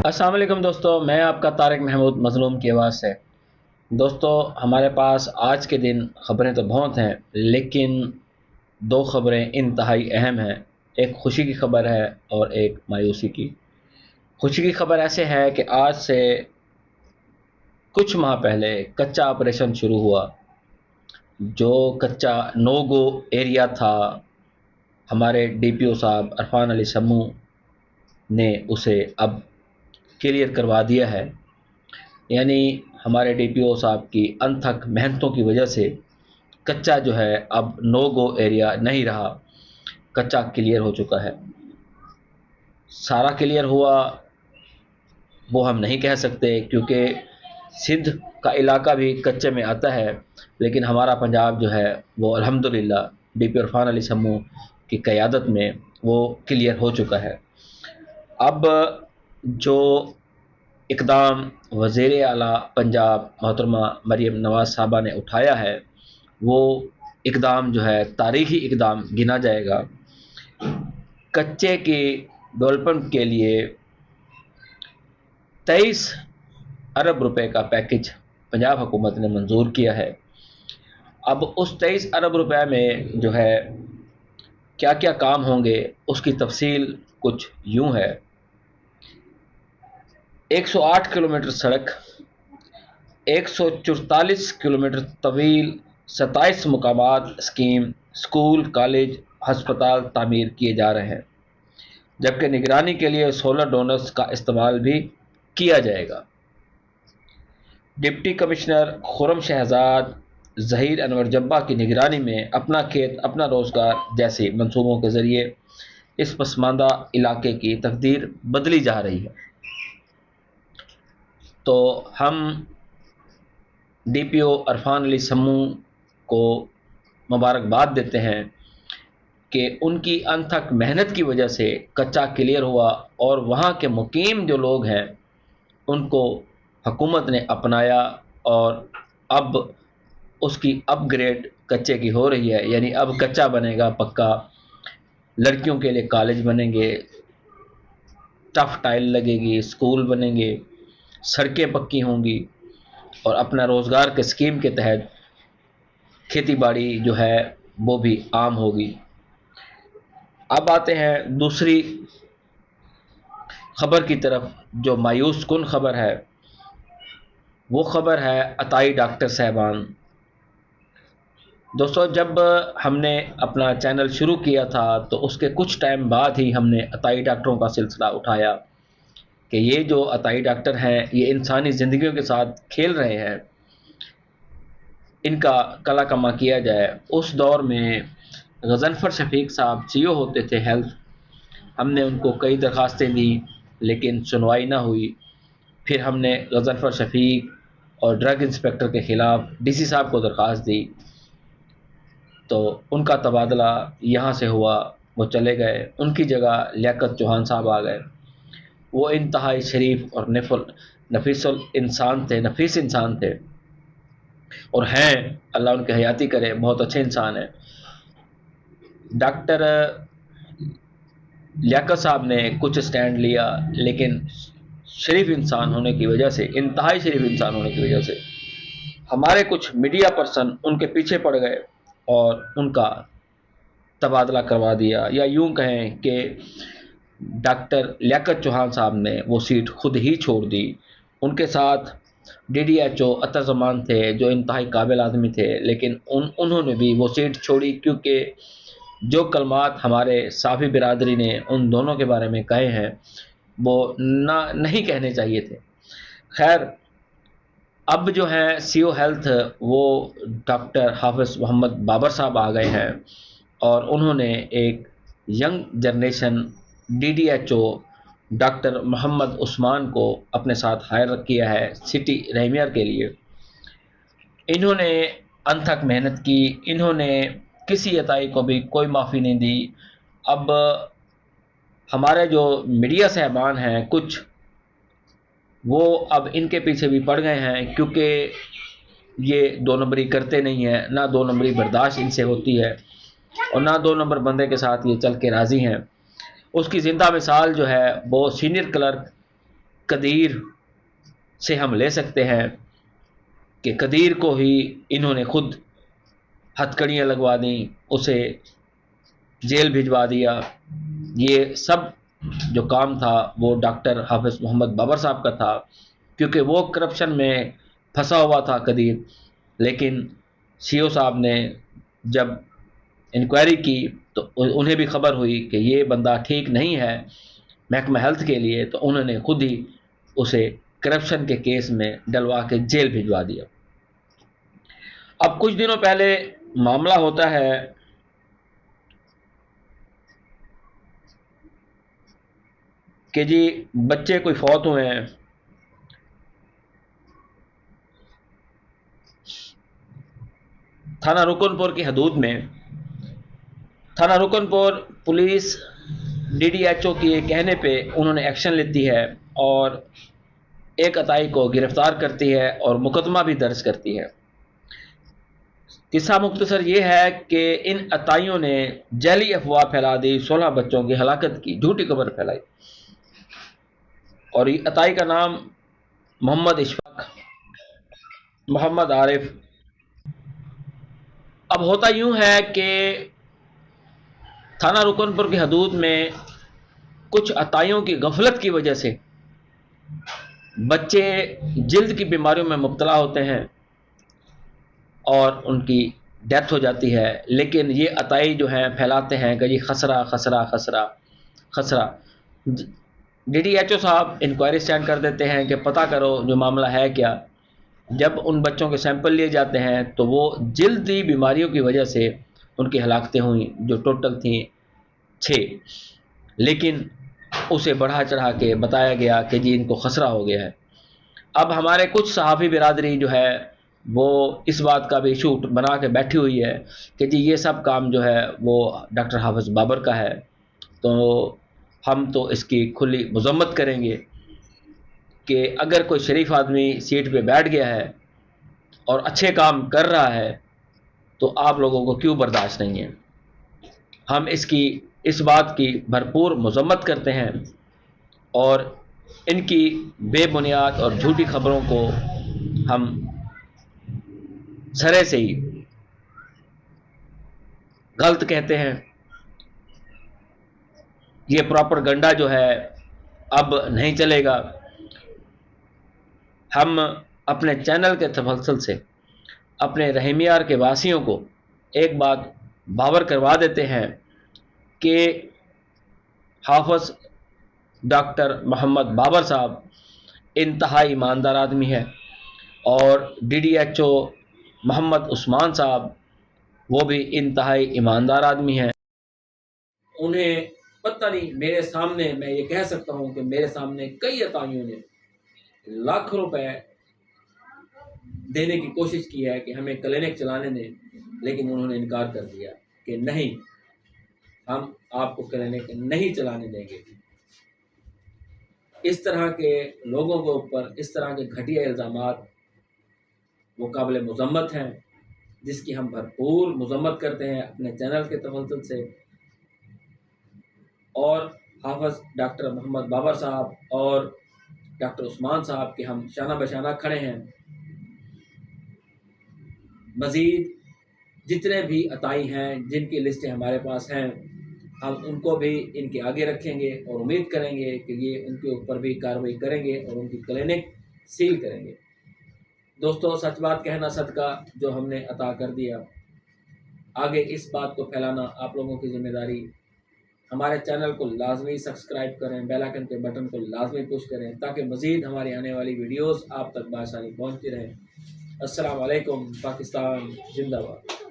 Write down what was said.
السلام علیکم دوستو، میں آپ کا طارق محمود مظلوم کی آواز سے۔ دوستو، ہمارے پاس آج کے دن خبریں تو بہت ہیں، لیکن دو خبریں انتہائی اہم ہیں۔ ایک خوشی کی خبر ہے اور ایک مایوسی کی۔ خوشی کی خبر ایسے ہے کہ آج سے کچھ ماہ پہلے کچا آپریشن شروع ہوا۔ جو کچا نو گو ایریا تھا، ہمارے ڈی پی او صاحب عرفان علی سمو نے اسے اب کلیئر کروا دیا ہے۔ یعنی ہمارے ڈی پی او صاحب کی انتھک محنتوں کی وجہ سے کچا جو ہے اب نو گو ایریا نہیں رہا، کچا کلیئر ہو چکا ہے۔ سارا کلیئر ہوا وہ ہم نہیں کہہ سکتے، کیونکہ سندھ کا علاقہ بھی کچے میں آتا ہے، لیکن ہمارا پنجاب جو ہے وہ الحمدللہ ڈی پی عرفان علی سمو کی قیادت میں وہ کلیئر ہو چکا ہے۔ اب جو اقدام وزیر اعلیٰ پنجاب محترمہ مریم نواز صاحبہ نے اٹھایا ہے، وہ اقدام جو ہے تاریخی اقدام گنا جائے گا۔ کچے کی ڈیولپمنٹ کے لیے 23 ارب روپے کا پیکج پنجاب حکومت نے منظور کیا ہے۔ اب اس 23 ارب روپے میں جو ہے کیا کیا کام ہوں گے، اس کی تفصیل کچھ یوں ہے۔ 108 کلومیٹر سڑک، 144 کلومیٹر طویل 27 مقامات اسکیم، اسکول، کالج، ہسپتال تعمیر کیے جا رہے ہیں، جبکہ نگرانی کے لیے سولر ڈرونز کا استعمال بھی کیا جائے گا۔ ڈپٹی کمشنر خرم شہزاد ظہیر انور جبہ کی نگرانی میں اپنا کھیت اپنا روزگار جیسے منصوبوں کے ذریعے اس پسماندہ علاقے کی تقدیر بدلی جا رہی ہے۔ تو ہم ڈی پی او عرفان علی سمو کو مبارکباد دیتے ہیں کہ ان کی انتھک محنت کی وجہ سے کچا کلیئر ہوا، اور وہاں کے مقیم جو لوگ ہیں ان کو حکومت نے اپنایا، اور اب اس کی اپ گریڈ کچے کی ہو رہی ہے۔ یعنی اب کچا بنے گا پکا، لڑکیوں کے لیے کالج بنیں گے، ٹف ٹائل لگے گی، اسکول بنیں گے، سڑکیں پکی ہوں گی، اور اپنا روزگار کے اسکیم کے تحت کھیتی باڑی جو ہے وہ بھی عام ہوگی۔ اب آتے ہیں دوسری خبر کی طرف، جو مایوس کن خبر ہے۔ وہ خبر ہے عطائی ڈاکٹر صاحبان۔ دوستو، جب ہم نے اپنا چینل شروع کیا تھا تو اس کے کچھ ٹائم بعد ہی ہم نے عطائی ڈاکٹروں کا سلسلہ اٹھایا کہ یہ جو عطائی ڈاکٹر ہیں یہ انسانی زندگیوں کے ساتھ کھیل رہے ہیں، ان کا کلا کما کیا جائے۔ اس دور میں غضنفر شفیق صاحب سی او ہوتے تھے ہیلتھ۔ ہم نے ان کو کئی درخواستیں دی لیکن سنوائی نہ ہوئی۔ پھر ہم نے غضنفر شفیق اور ڈرگ انسپیکٹر کے خلاف ڈی سی صاحب کو درخواست دی، تو ان کا تبادلہ یہاں سے ہوا، وہ چلے گئے۔ ان کی جگہ لیاقت چوہان صاحب آ گئے۔ وہ انتہائی شریف اور نفیس انسان تھے، اور ہیں، اللہ ان کی حیاتی کرے، بہت اچھے انسان ہیں۔ ڈاکٹر لیاقت صاحب نے کچھ سٹینڈ لیا، لیکن شریف انسان ہونے کی وجہ سے، انتہائی شریف انسان ہونے کی وجہ سے ہمارے کچھ میڈیا پرسن ان کے پیچھے پڑ گئے اور ان کا تبادلہ کروا دیا، یا یوں کہیں کہ ڈاکٹر لیاقت چوہان صاحب نے وہ سیٹ خود ہی چھوڑ دی۔ ان کے ساتھ ڈی ڈی ایچ او عطر زمان تھے جو انتہائی قابل آدمی تھے، لیکن انہوں نے بھی وہ سیٹ چھوڑی، کیونکہ جو کلمات ہمارے صافی برادری نے ان دونوں کے بارے میں کہے ہیں وہ نہیں کہنے چاہیے تھے۔ خیر، اب جو ہے سی او ہیلتھ وہ ڈاکٹر حافظ محمد بابر صاحب آ گئے ہیں، اور انہوں نے ایک young generation D D H O doctor Muhammad Usman کو اپنے ساتھ ہائر کیا ہے سٹی رحمیار کے لیے۔ انہوں نے انتھک محنت کی، انہوں نے کسی عطائی کو بھی کوئی معافی نہیں دی۔ اب ہمارے جو میڈیا صاحبان ہیں کچھ، وہ اب ان کے پیچھے بھی پڑ گئے ہیں، کیونکہ یہ دو نمبری کرتے نہیں ہیں، نہ دو نمبری برداشت ان سے ہوتی ہے، اور نہ دو نمبر بندے کے ساتھ یہ چل کے راضی ہیں۔ اس کی زندہ مثال جو ہے وہ سینئر کلرک قدیر سے ہم لے سکتے ہیں کہ قدیر کو ہی انہوں نے خود ہتھکڑیاں لگوا دیں، اسے جیل بھجوا دیا۔ یہ سب جو کام تھا وہ ڈاکٹر حافظ محمد بابر صاحب کا تھا، کیونکہ وہ کرپشن میں پھنسا ہوا تھا قدیر۔ لیکن سی او صاحب نے جب انکوائری کی تو انہیں بھی خبر ہوئی کہ یہ بندہ ٹھیک نہیں ہے محکمہ ہیلتھ کے لیے، تو انہوں نے خود ہی اسے کرپشن کے کیس میں ڈلوا کے جیل بھجوا دیا۔ اب کچھ دنوں پہلے معاملہ ہوتا ہے کہ جی بچے کوئی فوت ہوئے ہیں، تھانہ رکن پور کی حدود میں۔ تھانہ Rukanpur police D D H O کے کہنے پہ انہوں نے ایکشن لیتی ہے اور ایک عطائی کو گرفتار کرتی ہے اور مقدمہ بھی درج کرتی ہے۔ قصہ مختصر یہ ہے کہ ان عطائیوں نے جعلی افواہ پھیلا دی، 16 بچوں کی ہلاکت کی جھوٹی خبر پھیلائی، اور یہ عطائی کا نام محمد اشفاق، محمد عارف۔ اب ہوتا یوں ہے کہ تھانہ رکن پور کی حدود میں کچھ عطائیوں کی غفلت کی وجہ سے بچے جلد کی بیماریوں میں مبتلا ہوتے ہیں اور ان کی ڈیتھ ہو جاتی ہے۔ لیکن یہ عطائی جو ہیں پھیلاتے ہیں کہ یہ خسرہ خسرہ خسرہ خسرہ۔ ڈی ڈی ایچ او صاحب انکوائری اسٹینڈ کر دیتے ہیں کہ پتہ کرو جو معاملہ ہے کیا۔ جب ان بچوں کے سیمپل لیے جاتے ہیں تو وہ جلدی بیماریوں کی وجہ سے ان کی ہلاکتیں ہوئیں، جو ٹوٹل تھیں 6، لیکن اسے بڑھا چڑھا کے بتایا گیا کہ جی ان کو خسرہ ہو گیا ہے۔ اب ہمارے کچھ صحافی برادری جو ہے وہ اس بات کا بھی ایشو بنا کے بیٹھی ہوئی ہے کہ جی یہ سب کام جو ہے وہ ڈاکٹر حافظ بابر کا ہے، تو ہم تو اس کی کھلی مذمت کریں گے کہ اگر کوئی شریف آدمی سیٹ پہ بیٹھ گیا ہے اور اچھے کام کر رہا ہے تو آپ لوگوں کو کیوں برداشت نہیں ہے۔ ہم اس بات کی بھرپور مذمت کرتے ہیں اور ان کی بے بنیاد اور جھوٹی خبروں کو ہم سرے سے ہی غلط کہتے ہیں۔ یہ پراپر گنڈا جو ہے اب نہیں چلے گا۔ ہم اپنے چینل کے تسلسل سے اپنے رحیمیار کے واسیوں کو ایک بات باور کروا دیتے ہیں کہ حافظ ڈاکٹر محمد بابر صاحب انتہائی ایماندار آدمی ہے، اور ڈی ڈی ایچ او محمد عثمان صاحب وہ بھی انتہائی ایماندار آدمی ہیں۔ انہیں پتہ نہیں، میرے سامنے میں یہ کہہ سکتا ہوں کہ میرے سامنے کئی عطائیوں نے لاکھ روپے دینے کی کوشش کی ہے کہ ہمیں کلینک چلانے دیں، لیکن انہوں نے انکار کر دیا کہ نہیں، ہم آپ کو کلینک نہیں چلانے دیں گے۔ اس طرح کے لوگوں کے اوپر اس طرح کے گھٹیا الزامات وہ قابل مذمت ہیں، جس کی ہم بھرپور مذمت کرتے ہیں اپنے چینل کے تسلسل سے، اور حافظ ڈاکٹر محمد بابر صاحب اور ڈاکٹر عثمان صاحب کے ہم شانہ بشانہ کھڑے ہیں۔ مزید جتنے بھی عطائی ہیں جن کی لسٹیں ہمارے پاس ہیں، ہم ان کو بھی ان کے آگے رکھیں گے اور امید کریں گے کہ یہ ان کے اوپر بھی کارروائی کریں گے اور ان کی کلینک سیل کریں گے۔ دوستو، سچ بات کہنا صدقہ جو ہم نے عطا کر دیا، آگے اس بات کو پھیلانا آپ لوگوں کی ذمہ داری۔ ہمارے چینل کو لازمی سبسکرائب کریں، بیل آئیکن کے بٹن کو لازمی پش کریں تاکہ مزید ہماری آنے والی ویڈیوز آپ تک بآسانی پہنچتی رہیں۔ السلام علیکم، پاکستان زندہ باد۔